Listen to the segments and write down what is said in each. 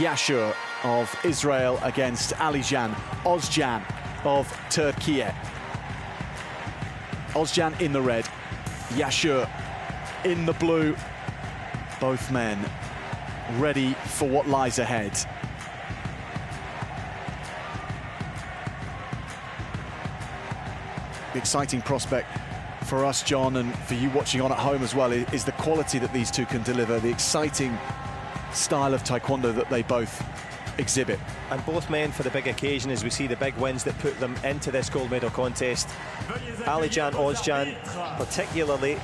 Yasur of Israel against Can Ozcan of Türkiye. Ozcan in the red, Yasur in the blue. Both men ready for what lies ahead. The exciting prospect for us, John, and for you watching on at home as well, is the quality that these two can deliver, the exciting style of Taekwondo that they both exhibit. And both men for the big occasion, as we see the big wins that put them into this gold medal contest. Can Ozcan, particularly,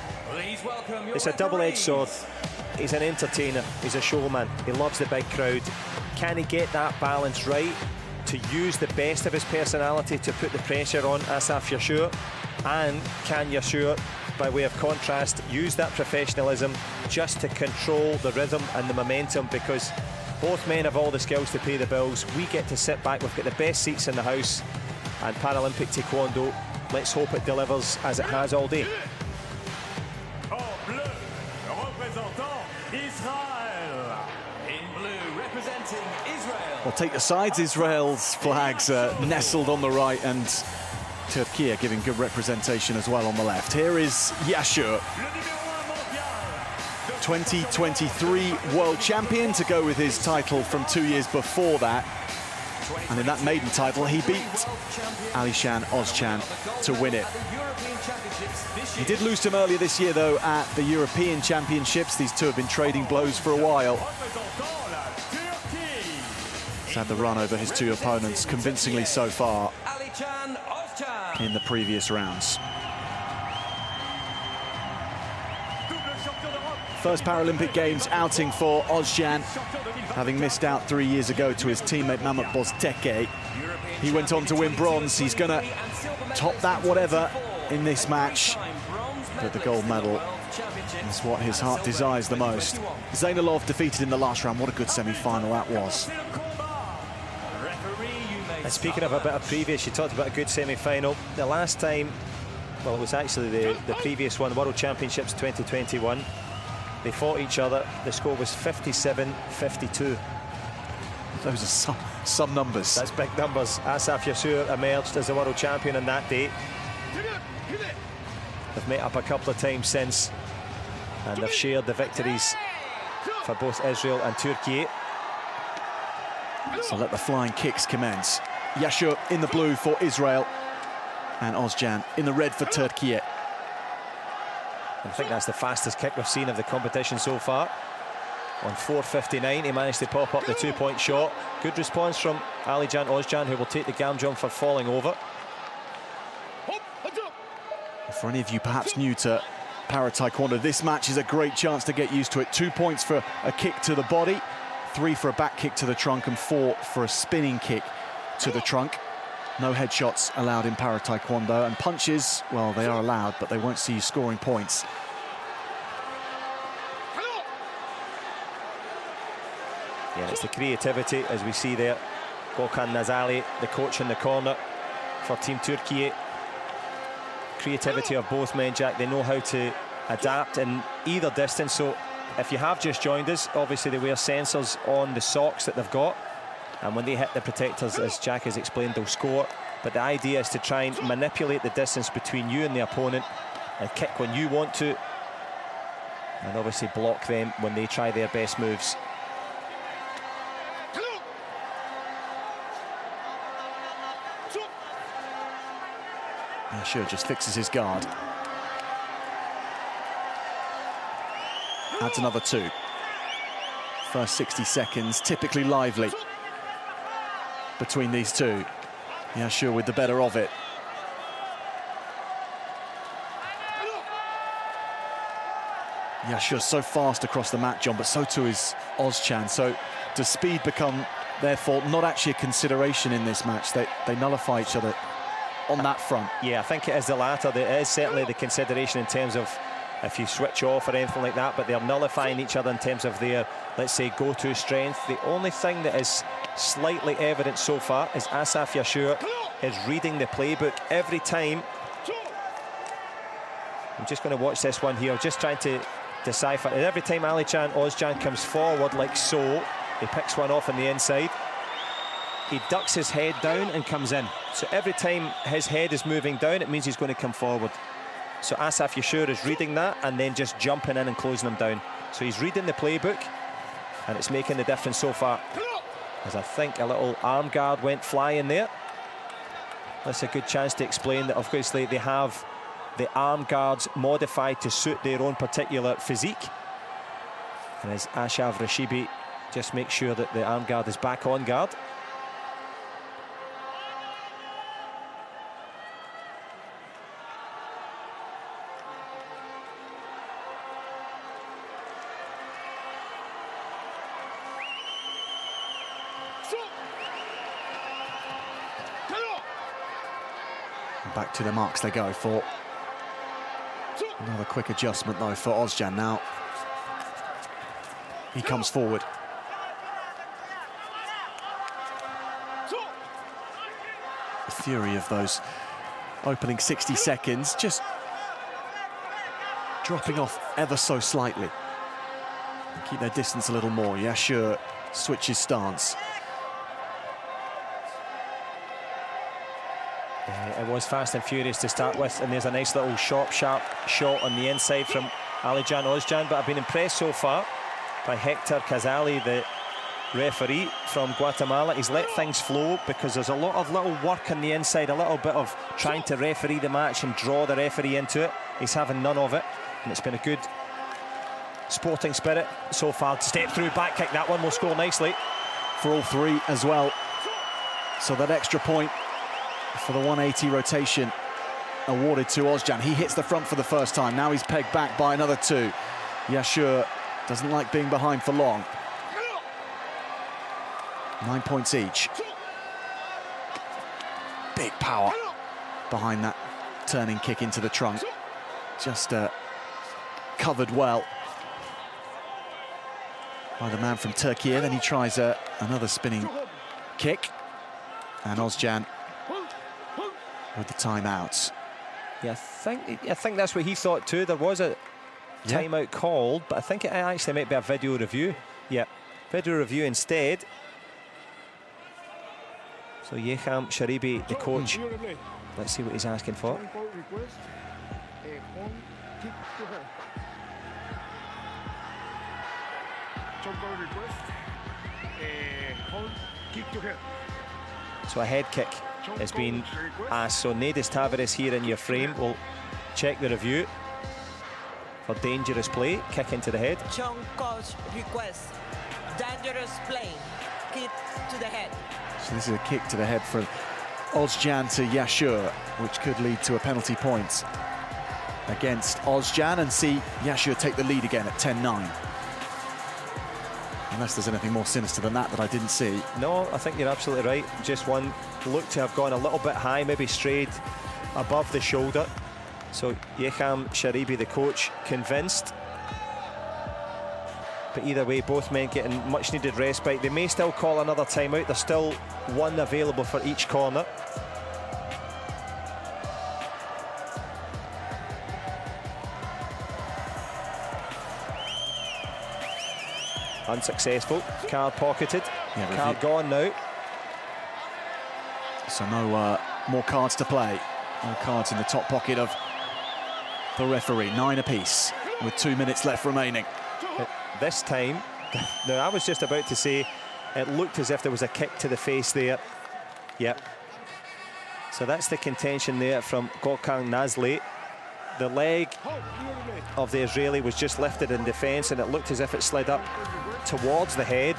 it's a double-edged sword. He's an entertainer, he's a showman, he loves the big crowd. Can he get that balance right to use the best of his personality to put the pressure on Asaf Yasur? And can Yasur, by way of contrast, use that professionalism just to control the rhythm and the momentum? Because both men have all the skills to pay the bills. We get to sit back, we've got the best seats in the house. And Paralympic Taekwondo, let's hope it delivers as it has all day. Well, take the sides. Israel's flags nestled on the right, and Türkiye giving good representation as well on the left. Here is Yasur, 2023 world champion, to go with his title from 2 years before that. And in that maiden title, he beat Can Ozcan to win it. He did lose to him earlier this year, though, at the European Championships. These two have been trading blows for a while. He's had the run over his two opponents convincingly so far in the previous rounds. First Paralympic Games outing for Ozcan, having missed out 3 years ago to his teammate Mehmet Boztekke. He went on to win bronze. He's going to top that whatever in this match, but the gold medal is what his heart desires the most. Zainalov defeated in the last round. What a good semi-final that was. And speaking of a bit of previous, you talked about a good semi-final. The last time, well, it was actually the previous one, World Championships 2021. They fought each other. The score was 57-52. Those are some numbers. That's big numbers. Asaf Yasur emerged as the world champion on that day. They've met up a couple of times since, and they've shared the victories for both Israel and Türkiye. So let the flying kicks commence. Yasur in the blue for Israel, and Ozcan in the red for Türkiye. I think that's the fastest kick we've seen of the competition so far. On 4:59, he managed to pop up the two-point shot. Good response from Can Ozcan, who will take the gam jump for falling over. For any of you perhaps new to para-taekwondo, this match is a great chance to get used to it. 2 points for a kick to the body, 3 for a back kick to the trunk, and 4 for a spinning kick to the trunk. No headshots allowed in para-taekwondo, and punches, well, they are allowed, but they won't see you scoring points. Yeah, it's the creativity, as we see there. Gökhan Nazali, the coach in the corner for Team Türkiye. Creativity of both men, Jack. They know how to adapt in either distance. So if you have just joined us, obviously they wear sensors on the socks that they've got, and when they hit the protectors, as Jack has explained, they'll score. But the idea is to try and manipulate the distance between you and the opponent and kick when you want to, and obviously block them when they try their best moves. Yasur just fixes his guard. Adds another 2. First 60 seconds, typically lively between these two. Yasur with the better of it. Yasur so fast across the mat, John, but so too is Ozcan. So does speed become, therefore, not actually a consideration in this match? They nullify each other on that front. Yeah, I think it is the latter. There is certainly the consideration in terms of if you switch off or anything like that, but they're nullifying each other in terms of their, let's say, go-to strength. The only thing that is slightly evident so far is Asaf Yasur is reading the playbook every time. I'm just going to watch this one here, just trying to decipher. And every time Can Ozcan comes forward like so, He picks one off on the inside. He ducks his head down and comes in. So every time his head is moving down, it means he's going to come forward. So Asaf Yasur is reading that and then just jumping in and closing him down. So he's reading the playbook, and it's making the difference so far. As I think a little arm guard went flying there. That's a good chance to explain that obviously they have the arm guards modified to suit their own particular physique. And as Asaf Yasur just makes sure that the arm guard is back on guard. Back to the marks they go for another quick adjustment though for Ozcan now. He comes forward. The fury of those opening 60 seconds just dropping off ever so slightly. Keep their distance a little more. Yasur switches stance. It was fast and furious to start with, and there's a nice little sharp shot on the inside from Can Ozcan, but I've been impressed so far by Hector Cazali, the referee from Guatemala. He's let things flow because there's a lot of little work on the inside, a little bit of trying to referee the match and draw the referee into it. He's having none of it, and it's been a good sporting spirit so far. Step through back kick, that one will score nicely. For all three as well. So that extra point for the 180 rotation awarded to Ozcan. He hits the front for the first time. Now he's pegged back by another two. Yasur doesn't like being behind for long. 9 points each. Big power behind that turning kick into the trunk. Just covered well by the man from Türkiye. Then he tries another spinning kick. And Ozcan with the timeouts. Yeah, I think that's what he thought too. There was a timeout called, but I think it actually might be a video review. Yeah, video review instead. So Yeham Sharibi, the coach, let's see what he's asking for. So a head kick has been asked. So Nedis Tavares here in your frame will check the review for dangerous play, kick into the head. Chong coach request dangerous play, kick to the head. So this is a kick to the head from Ozcan to Yasur, which could lead to a penalty point against Ozcan, and see Yasur take the lead again at 10-9. Unless there's anything more sinister than that I didn't see. No, I think you're absolutely right. Just one looked to have gone a little bit high, maybe strayed above the shoulder. So Yeham Sharibi, the coach, convinced. But either way, both men getting much needed respite. They may still call another timeout. There's still one available for each corner. Unsuccessful. Card pocketed. Yeah, card gone now. So no more cards to play. No cards in the top pocket of the referee. 9 apiece with 2 minutes left remaining. This time, now I was just about to say, it looked as if there was a kick to the face there. Yep. So that's the contention there from Gökhan Nazlı. The leg of the Israeli was just lifted in defence, and it looked as if it slid up towards the head.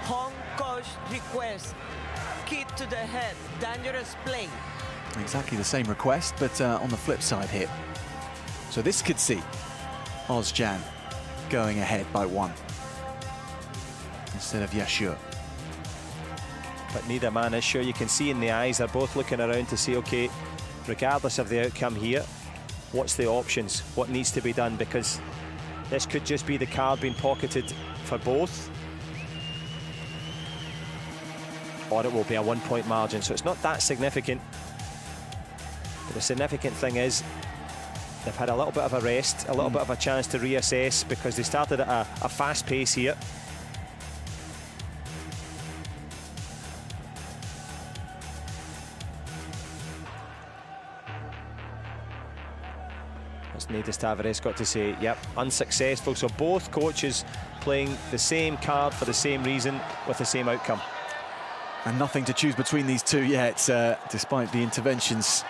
Hong coach request kick to the head, dangerous play. Exactly the same request, but on the flip side here. So this could see Ozcan going ahead by 1 instead of Yasur. But neither man is sure. You can see in the eyes, they're both looking around to see, okay, regardless of the outcome here, what's the options? What needs to be done? Because this could just be the card being pocketed for both, or it will be a 1 point margin. So it's not that significant. But the significant thing is They've had a little bit of a rest, a little bit of a chance to reassess because they started at a fast pace here. As Neidis Tavares got to say, yep, unsuccessful. So both coaches playing the same card for the same reason with the same outcome. And nothing to choose between these two yet, despite the interventions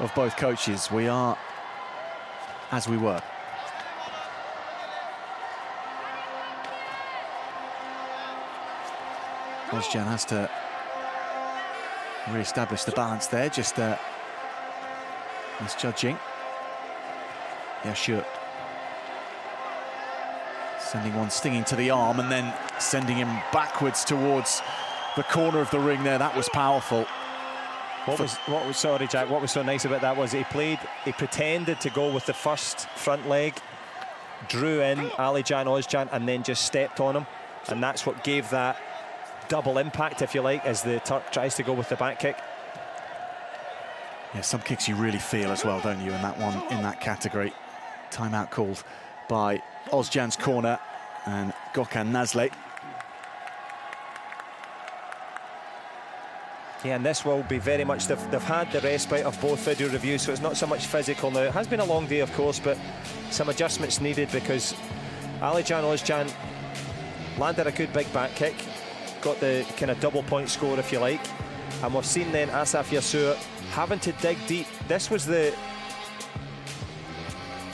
of both coaches. We are as we were. Ozcan has to re-establish the balance there, just misjudging. Yasur sending one stinging to the arm and then sending him backwards towards the corner of the ring there. That was powerful. Sorry, Jack, what was so nice about that was he pretended to go with the first front leg, drew in Can Ozcan and then just stepped on him, and that's what gave that double impact, if you like, as the Turk tries to go with the back kick. Yeah, some kicks you really feel as well, don't you, in that one, in that category. Timeout called by Ozcan's corner and Gökhan Nazlı. Yeah, and this will be very much, they've had the respite of both video reviews, so it's not so much physical now. It has been a long day, of course, but some adjustments needed because Can Ozcan landed a good big back kick, got the kind of double point score, if you like, and we've seen then Asaf Yasur having to dig deep. This was the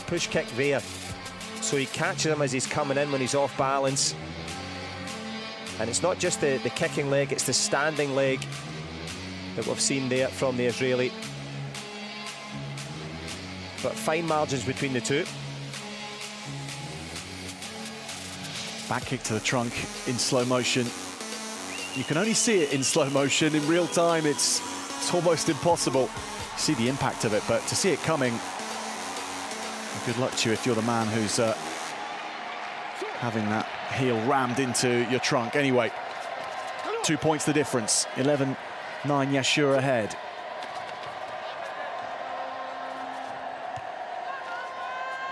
push kick there, so he catches him as he's coming in when he's off balance, and it's not just the kicking leg, it's the standing leg that we've seen there from the Israeli. But fine margins between the two. Back kick to the trunk in slow motion. You can only see it in slow motion. In real time, it's almost impossible to see the impact of it, but to see it coming, good luck to you if you're the man who's having that heel rammed into your trunk. Anyway, 2 points the difference. 11-9 Yasur ahead.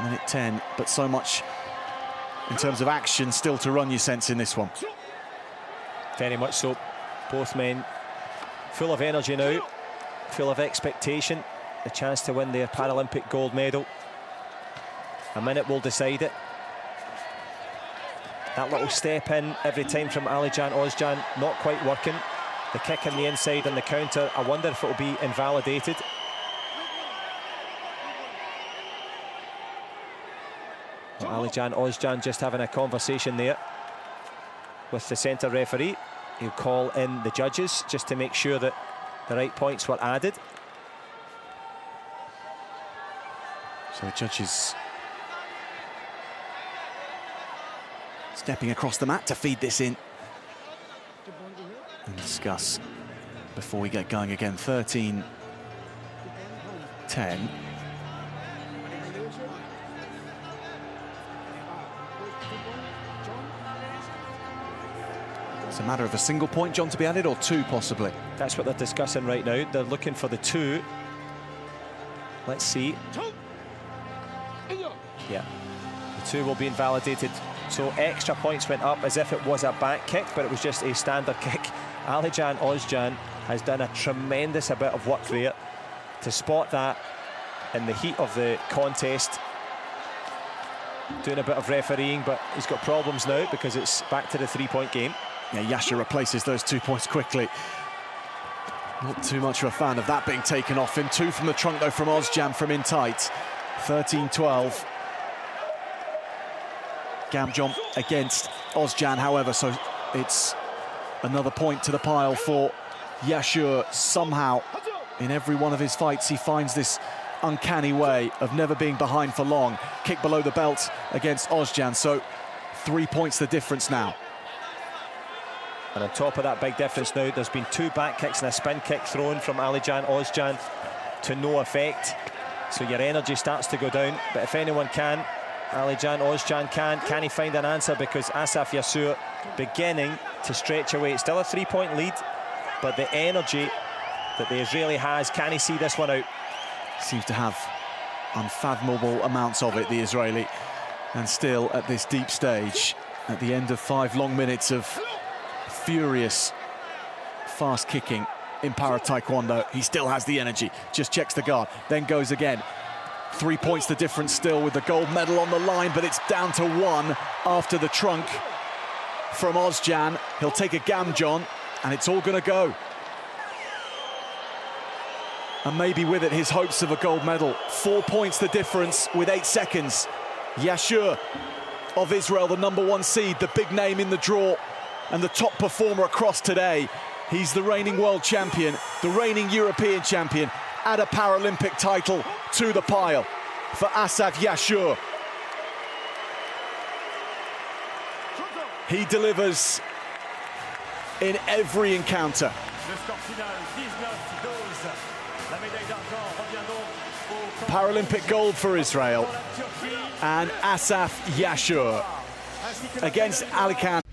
Minute 10, but so much in terms of action still to run, you sense, in this one. Very much so. Both men full of energy now, full of expectation, the chance to win their Paralympic gold medal. A minute will decide it. That little step in every time from Can Ozcan, not quite working. The kick on the inside and the counter, I wonder if it will be invalidated. Can Ozcan just having a conversation there with the centre referee. He'll call in the judges just to make sure that the right points were added. So the judges stepping across the mat to feed this in and discuss before we get going again. 13-10. It's a matter of a single point, John, to be added, or two possibly? That's what they're discussing right now. They're looking for the two. Let's see. Yeah, the two will be invalidated. So extra points went up as if it was a back kick, but it was just a standard kick. Can Ozcan has done a tremendous bit of work there to spot that in the heat of the contest. Doing a bit of refereeing, but he's got problems now because it's back to the 3-point game. Yeah, Yasur replaces those 2 points quickly. Not too much of a fan of that being taken off him. Two from the trunk, though, from Ozcan from in tight. 13-12. Gamjom against Ozcan, however, so it's another point to the pile for Yasur. Somehow, in every one of his fights, he finds this uncanny way of never being behind for long. Kick below the belt against Ozcan, so 3 points the difference now. And on top of that big difference now, there's been two back kicks and a spin kick thrown from Can Ozcan to no effect. So your energy starts to go down. But if anyone can, Can Ozcan can he find an answer? Because Asaf Yasur beginning to stretch away. It's still a 3-point lead, but the energy that the Israeli has, can he see this one out? Seems to have unfathomable amounts of it, the Israeli. And still at this deep stage, at the end of 5 long minutes of furious, fast kicking in para taekwondo, he still has the energy, just checks the guard, then goes again. 3 points the difference still with the gold medal on the line, but it's down to 1 after the trunk from Ozcan. He'll take a gamjon, and it's all gonna go. And maybe with it, his hopes of a gold medal. 4 points the difference with 8 seconds. Yasur of Israel, the #1 seed, the big name in the draw, and the top performer across today. He's the reigning world champion, the reigning European champion, add a Paralympic title to the pile for Asaf Yasur. He delivers in every encounter. Paralympic gold for Israel and Asaf Yasur against Can